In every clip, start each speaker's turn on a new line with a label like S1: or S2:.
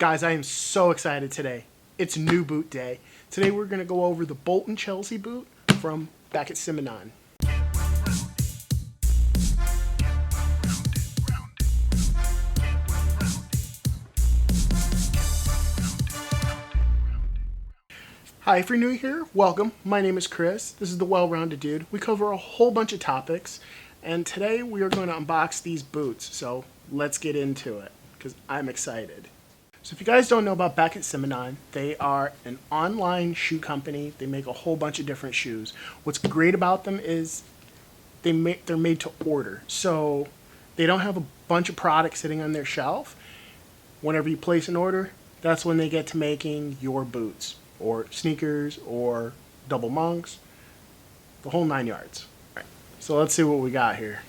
S1: Guys, I am so excited today. It's new boot day. Today we're going to go over the Bolton Chelsea boot from Beckett Simonon. Hi, if you're new here, welcome. My name is Chris. This is the Well-Rounded Dude. We cover a whole bunch of topics, and today we are going to unbox these boots. So let's get into it, because I'm excited. So if you guys don't know about Beckett Simonon, they are an online shoe company. They make a whole bunch of different shoes. What's great about them is they're made to order. So they don't have a bunch of products sitting on their shelf. Whenever you place an order, that's when they get to making your boots, or sneakers, or double monks, the whole 9 yards. All right, so let's see what we got here.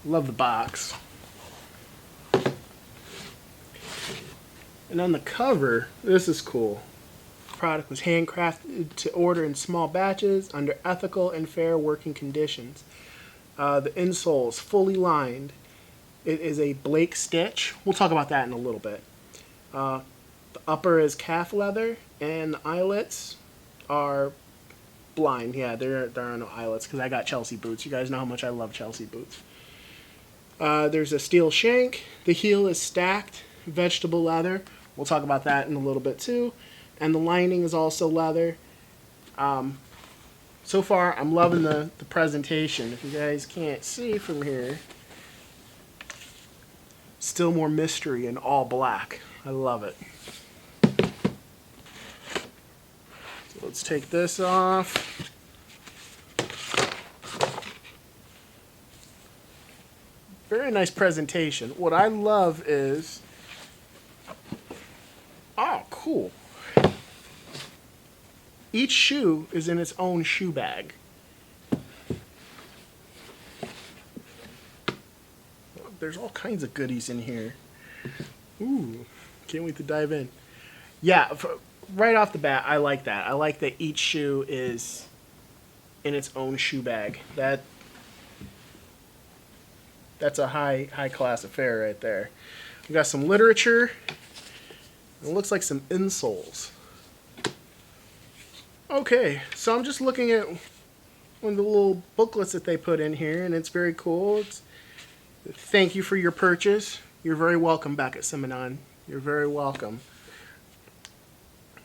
S1: Love the box. And on the cover, this is cool. The product was handcrafted to order in small batches under ethical and fair working conditions. The insole is fully lined. It is a Blake stitch. We'll talk about that in a little bit. The upper is calf leather, and the eyelets are blind. Yeah, there are no eyelets because I got Chelsea boots. You guys know how much I love Chelsea boots. There's a steel shank. The heel is stacked vegetable leather. We'll talk about that in a little bit too. And the lining is also leather. So far, I'm loving the presentation. If you guys can't see from here, still more mystery in all black. I love it. So let's take this off. Very nice presentation. What I love is, oh, cool. Each shoe is in its own shoe bag. There's all kinds of goodies in here. Ooh, can't wait to dive in. Yeah, right off the bat, I like that. I like that each shoe is in its own shoe bag. That's a high class affair right there. We got some literature. It looks like some insoles. Okay, so I'm just looking at one of the little booklets that they put in here, and it's very cool. It's thank you for your purchase. You're very welcome, Beckett Simonon. You're very welcome.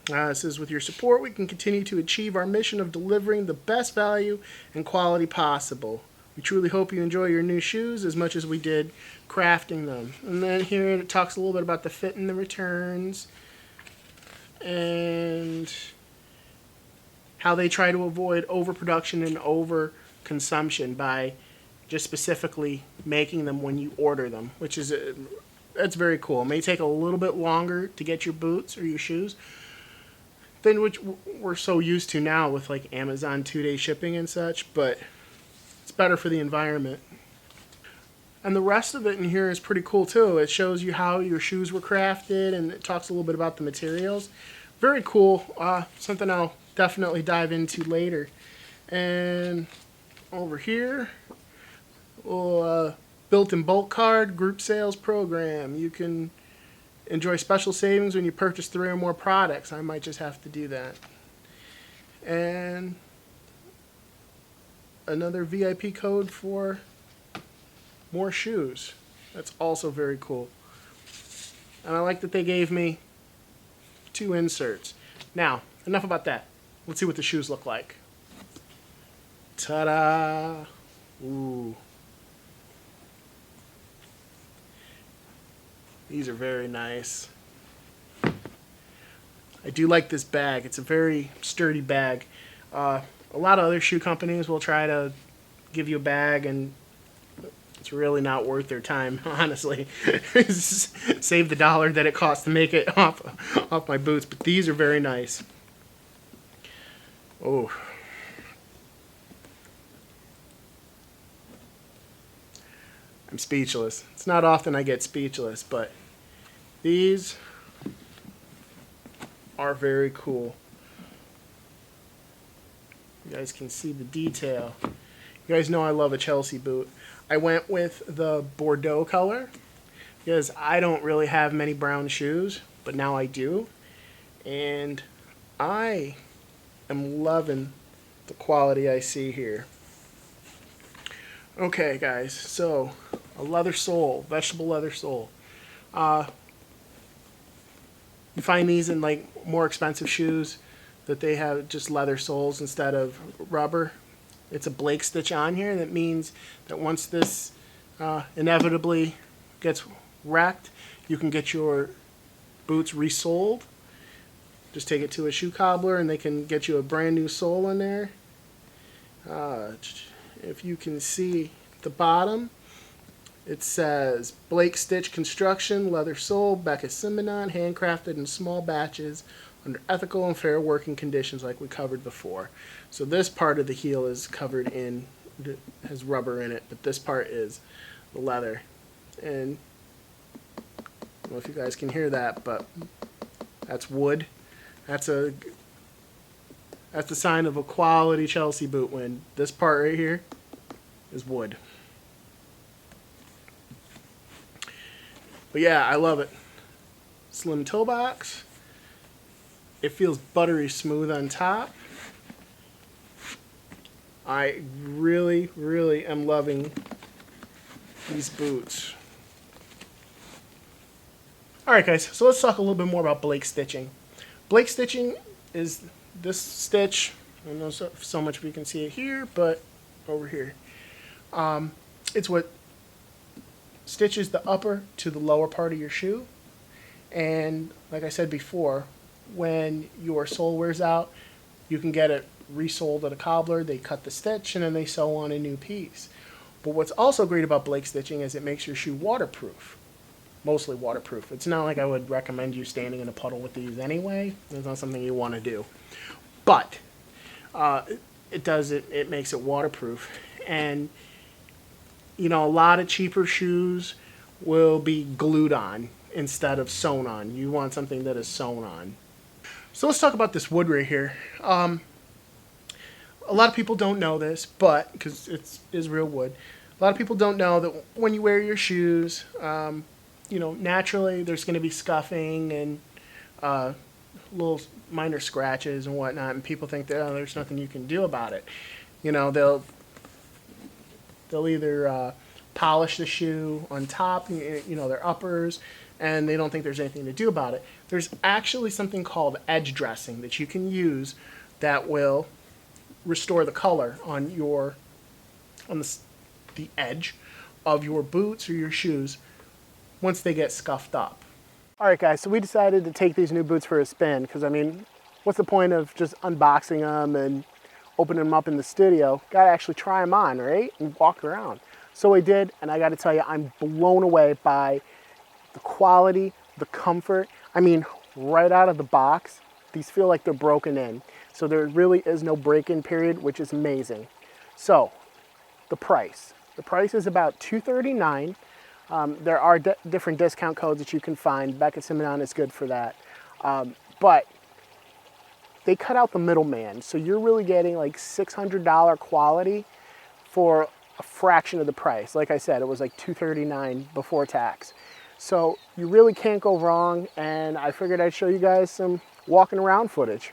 S1: It says, with your support, we can continue to achieve our mission of delivering the best value and quality possible. We truly hope you enjoy your new shoes as much as we did crafting them. And then here it talks a little bit about the fit and the returns and how they try to avoid overproduction and overconsumption by just specifically making them when you order them, which is that's very cool. It may take a little bit longer to get your boots or your shoes than which we're so used to now with like Amazon 2-day shipping and such, but it's better for the environment. And the rest of it in here is pretty cool too. It shows you how your shoes were crafted, and it talks a little bit about the materials. Very cool. Something I'll definitely dive into later. And over here, built-in bulk card, group sales program. You can enjoy special savings when you purchase 3 or more products. I might just have to do that. And another VIP code for more shoes. That's also very cool. And I like that they gave me 2 inserts. Now, enough about that. Let's see what the shoes look like. Ta-da! Ooh. These are very nice. I do like this bag. It's a very sturdy bag. A lot of other shoe companies will try to give you a bag, and it's really not worth their time, honestly. Save the $1 that it costs to make it off my boots, but these are very nice. Oh. I'm speechless. It's not often I get speechless, but these are very cool. You guys can see the detail. You guys know I love a Chelsea boot. I went with the Bordeaux color. because I don't really have many brown shoes, but now I do. And I am loving the quality I see here. Okay, guys, so a leather sole, vegetable leather sole. You find these in like more expensive shoes that they have just leather soles instead of rubber. It's a Blake stitch on here, and that means that once this inevitably gets wrecked, you can get your boots resoled. Just take it to a shoe cobbler and they can get you a brand new sole in there. If you can see the bottom, it says Blake Stitch Construction, leather sole, Beckett Simonon, handcrafted in small batches under ethical and fair working conditions like we covered before. So this part of the heel is covered in, has rubber in it, but this part is the leather. And I don't know if you guys can hear that, but that's wood. That's the sign of a quality Chelsea boot when this part right here is wood. But yeah, I love it. Slim toe box. It feels buttery smooth on top. I really, really am loving these boots. Alright guys, so let's talk a little bit more about Blake stitching. Blake stitching is this stitch. I don't know so much if you can see it here, but over here. It's what stitches the upper to the lower part of your shoe. And like I said before, when your sole wears out, you can get it resoled at a cobbler. They cut the stitch and then they sew on a new piece. But what's also great about Blake stitching is it makes your shoe waterproof. Mostly waterproof. It's not like I would recommend you standing in a puddle with these anyway. It's not something you want to do. But it makes it waterproof. And you know, a lot of cheaper shoes will be glued on instead of sewn on. You want something that is sewn on. So let's talk about this wood right here. A lot of people don't know this, but because it is real wood, a lot of people don't know that when you wear your shoes, you know, naturally there's going to be scuffing and little minor scratches and whatnot, and people think that there's nothing you can do about it. You know, they'll either polish the shoe on top, you know, their uppers, and they don't think there's anything to do about it. There's actually something called edge dressing that you can use that will restore the color on the edge of your boots or your shoes once they get scuffed up. Alright guys, so we decided to take these new boots for a spin because, I mean, what's the point of just unboxing them and opening them up in the studio? Gotta actually try them on, right? And walk around. So I did, and I gotta tell you, I'm blown away by the quality, the comfort. I mean, right out of the box, these feel like they're broken in. So there really is no break-in period, which is amazing. So, the price. The price is about $239. There are different discount codes that you can find. Beckett Simonon is good for that. But they cut out the middleman, so you're really getting like $600 quality for a fraction of the price. Like I said, it was like $239 before tax. So you really can't go wrong, and I figured I'd show you guys some walking around footage.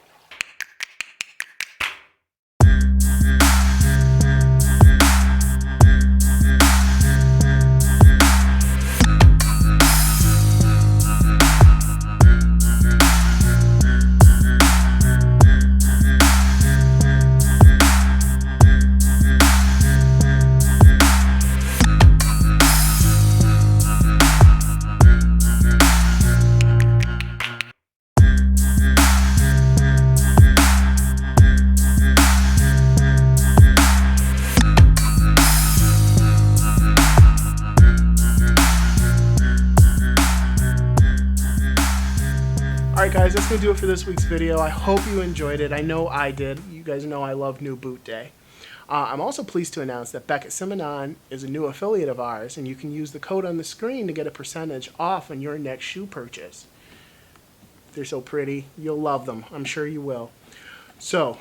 S1: Alright guys, that's going to do it for this week's video. I hope you enjoyed it. I know I did. You guys know I love New Boot Day. I'm also pleased to announce that Beckett Simonon is a new affiliate of ours, and you can use the code on the screen to get a percentage off on your next shoe purchase. They're so pretty. You'll love them. I'm sure you will. So,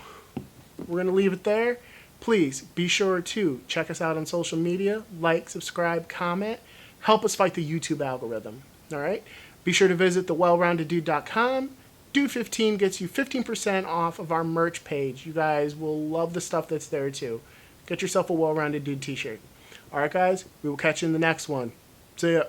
S1: we're going to leave it there. Please be sure to check us out on social media. Like, subscribe, comment. Help us fight the YouTube algorithm. All right? Be sure to visit thewellroundeddude.com. Dude15 gets you 15% off of our merch page. You guys will love the stuff that's there too. Get yourself a Well-Rounded Dude t-shirt. All right, guys, we will catch you in the next one. See ya.